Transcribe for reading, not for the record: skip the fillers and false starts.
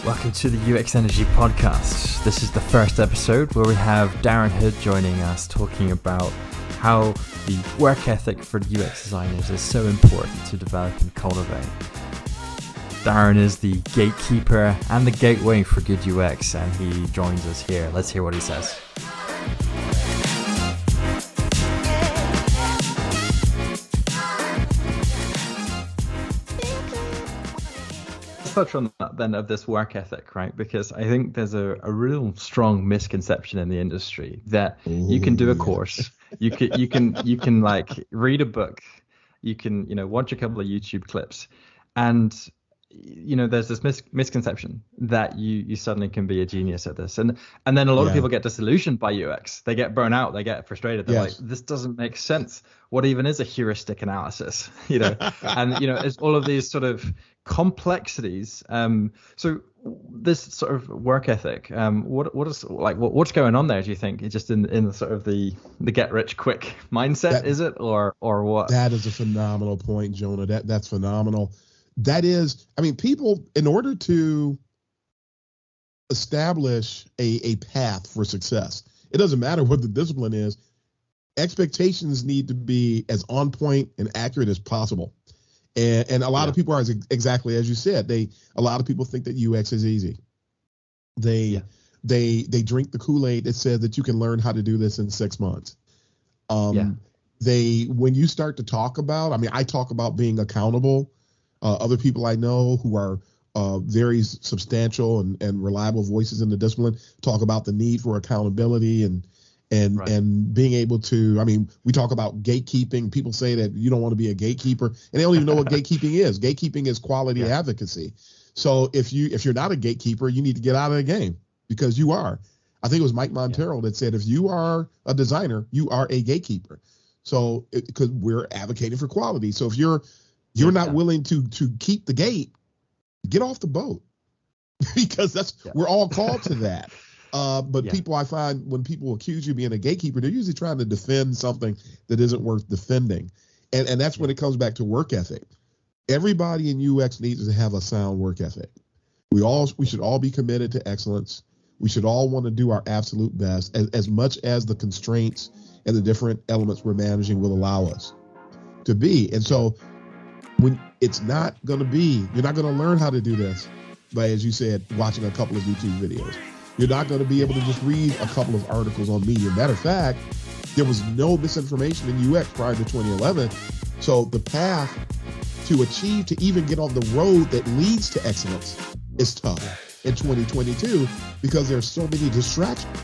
Welcome to the UX Energy Podcast. This is the first episode where we have Darren Hood joining us, talking about how the work ethic for UX designers is so important to develop and cultivate. Darren is the gatekeeper and the gateway for good UX, and he joins us here. Let's hear what he says. Touch on that then of this work ethic, right? Because I think there's a real strong misconception in the industry that you can do a course, you can like read a book, you can watch a couple of YouTube clips, and there's this misconception that you suddenly can be a genius at this, and then a lot of people get disillusioned by UX. They get burnt out, they get frustrated. They're like, this doesn't make sense. What even is a heuristic analysis? And it's all of these sort of complexities. So this sort of work ethic, what's going on there? Do you think it's just in the sort of the get rich quick mindset? Is it or what? That is a phenomenal point, Jonah. That's phenomenal. That is, people, in order to establish a path for success, it doesn't matter what the discipline is, expectations need to be as on point and accurate as possible. And a lot of people are exactly as you said. A lot of people think that UX is easy. They drink the Kool-Aid that says that you can learn how to do this in 6 months. When you start to talk about, I talk about being accountable. Other people I know who are very substantial and reliable voices in the discipline talk about the need for accountability and being able to, we talk about gatekeeping. People say that you don't want to be a gatekeeper, and they don't even know what gatekeeping is. Gatekeeping is quality advocacy. So if you're not a gatekeeper, you need to get out of the game, because you are. I think it was Mike Montero that said, if you are a designer, you are a gatekeeper. So because we're advocating for quality. So if you're not willing to keep the gate, get off the boat, because we're all called to that. But people, I find, when people accuse you of being a gatekeeper, they're usually trying to defend something that isn't worth defending. And that's when it comes back to work ethic. Everybody in UX needs to have a sound work ethic. We should all be committed to excellence. We should all want to do our absolute best, as much as the constraints and the different elements we're managing will allow us to be. And so when you're not going to learn how to do this by, as you said, watching a couple of YouTube videos. You're not going to be able to just read a couple of articles on Medium. Matter of fact, there was no misinformation in UX prior to 2011. So the path to even get on the road that leads to excellence is tough in 2022, because there's so many distractions.